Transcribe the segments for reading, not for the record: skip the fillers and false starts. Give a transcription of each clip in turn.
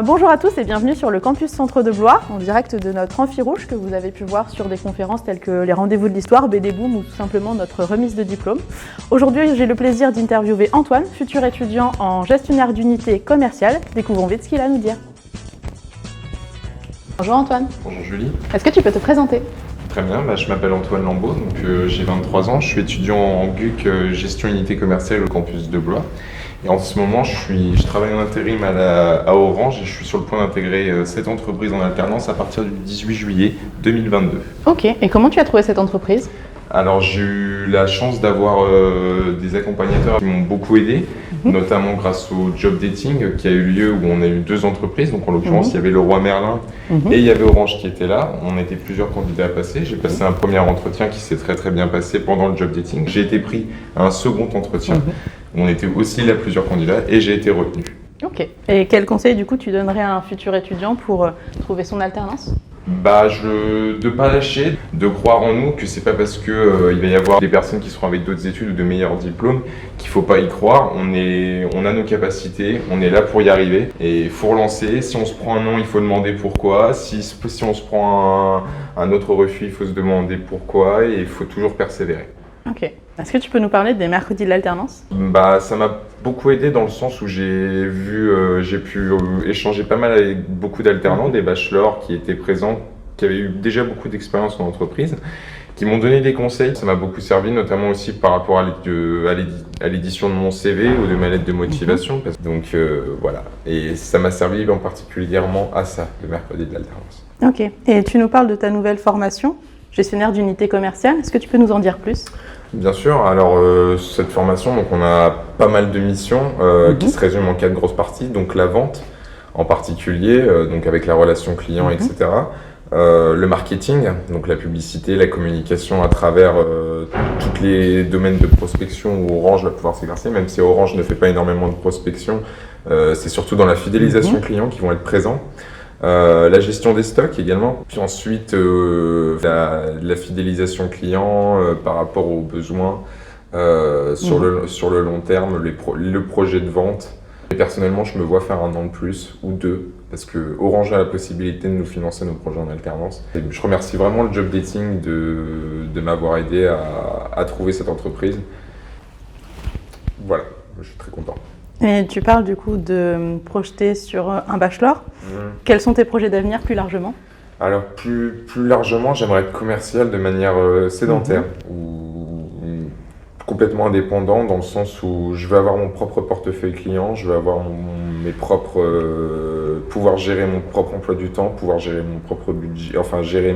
Bonjour à tous et bienvenue sur le campus Centre de Blois, en direct de notre amphi rouge que vous avez pu voir sur des conférences telles que les rendez-vous de l'histoire, BD Boom ou tout simplement notre remise de diplôme. Aujourd'hui, j'ai le plaisir d'interviewer Antoine, futur étudiant en gestionnaire d'unité commerciale. Découvrons vite ce qu'il a à nous dire. Bonjour Antoine. Bonjour Julie. Est-ce que tu peux te présenter ? Très bien, je m'appelle Antoine Lambeau, j'ai 23 ans, je suis étudiant en GUC gestion unité commerciale au campus de Blois. Et en ce moment, je travaille en intérim à Orange et je suis sur le point d'intégrer cette entreprise en alternance à partir du 18 juillet 2022. Ok, et comment tu as trouvé cette entreprise ? Alors j'ai eu la chance d'avoir des accompagnateurs qui m'ont beaucoup aidé, notamment grâce au job dating qui a eu lieu où on a eu 2 entreprises. Donc en l'occurrence, il y avait Leroy Merlin et il y avait Orange qui était là. On était plusieurs candidats à passer. J'ai passé un premier entretien qui s'est très bien passé pendant le job dating. J'ai été pris à un second entretien. On était aussi là plusieurs candidats et j'ai été retenu. Ok. Et quel conseil du coup tu donnerais à un futur étudiant pour trouver son alternance ? De ne pas lâcher, de croire en nous, que c'est pas parce que il va y avoir des personnes qui seront avec d'autres études ou de meilleurs diplômes qu'il faut pas y croire. On a nos capacités, on est là pour y arriver et il faut relancer. Si on se prend un non, il faut demander pourquoi. Si on se prend un autre refus, il faut se demander pourquoi et il faut toujours persévérer. Ok. Est-ce que tu peux nous parler des mercredis de l'alternance ? Ça m'a beaucoup aidé dans le sens où j'ai pu échanger pas mal avec beaucoup d'alternants, des bachelors qui étaient présents, qui avaient eu déjà beaucoup d'expérience en entreprise, qui m'ont donné des conseils. Ça m'a beaucoup servi, notamment aussi par rapport à l'édition de mon CV ou de ma lettre de motivation. Donc voilà, et ça m'a servi en particulièrement à ça, le mercredi de l'alternance. Ok, et tu nous parles de ta nouvelle formation, gestionnaire d'unité commerciale. Est-ce que tu peux nous en dire plus ? Bien sûr, alors cette formation, donc on a pas mal de missions qui se résument en 4 grosses parties, donc la vente en particulier, donc avec la relation client, etc. Le marketing, donc la publicité, la communication à travers tous les domaines de prospection où Orange va pouvoir s'exercer, même si Orange ne fait pas énormément de prospection, c'est surtout dans la fidélisation client qui vont être présents. La gestion des stocks également, puis ensuite la fidélisation client par rapport aux besoins sur le long terme, le projet de vente. Et personnellement, je me vois faire 1 an de plus ou 2 parce que Orange a la possibilité de nous financer nos projets en alternance. Et je remercie vraiment le job dating de m'avoir aidé à trouver cette entreprise. Voilà, je suis très content. Et tu parles du coup de projeter sur un bachelor. Quels sont tes projets d'avenir plus largement ? Alors plus largement, j'aimerais être commercial de manière sédentaire ou complètement indépendant dans le sens où je veux avoir mon propre portefeuille client, je veux avoir pouvoir gérer mon propre emploi du temps, pouvoir gérer mon propre budget, enfin gérer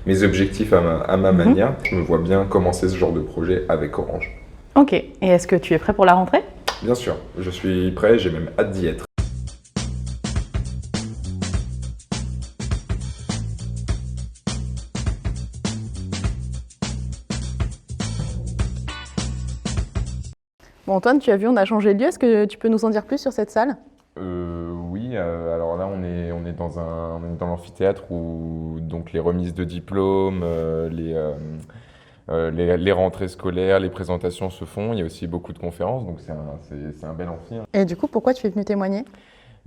mes objectifs à ma manière. Je me vois bien commencer ce genre de projet avec Orange. Ok, et est-ce que tu es prêt pour la rentrée ? Bien sûr, je suis prêt, j'ai même hâte d'y être. Bon Antoine, tu as vu, on a changé de lieu. Est-ce que tu peux nous en dire plus sur cette salle ? Oui, alors là on est dans l'amphithéâtre où donc les remises de diplômes, les rentrées scolaires, les présentations se font. Il y a aussi beaucoup de conférences, donc c'est un bel amphi. Et du coup, pourquoi tu es venu témoigner ?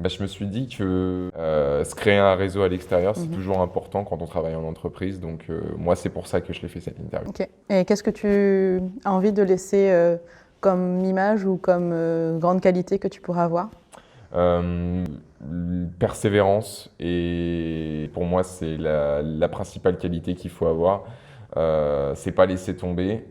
Je me suis dit que se créer un réseau à l'extérieur, c'est toujours important quand on travaille en entreprise. Donc moi, c'est pour ça que je l'ai fait cette interview. Ok. Et qu'est-ce que tu as envie de laisser comme image ou comme grande qualité que tu pourras avoir ? Persévérance, et pour moi, c'est la principale qualité qu'il faut avoir. C'est pas laisser tomber.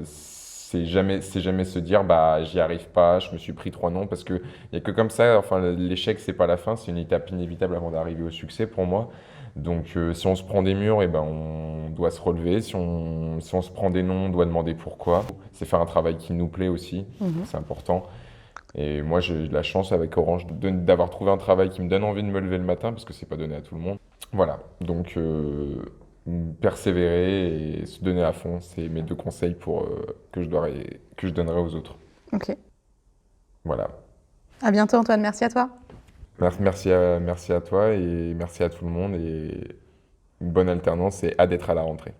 C'est jamais se dire j'y arrive pas, je me suis pris 3 noms, parce que y a que comme ça, enfin l'échec c'est pas la fin, c'est une étape inévitable avant d'arriver au succès pour moi. Donc si on se prend des murs, on doit se relever. Si on se prend des noms, on doit demander pourquoi. C'est faire un travail qui nous plaît aussi, c'est important. Et moi j'ai la chance avec Orange d'avoir trouvé un travail qui me donne envie de me lever le matin, parce que c'est pas donné à tout le monde. Voilà, donc persévérer et se donner à fond, c'est mes 2 conseils que je donnerai aux autres. Ok. Voilà. À bientôt Antoine, merci à toi. Merci à toi et merci à tout le monde, et une bonne alternance et hâte d'être à la rentrée.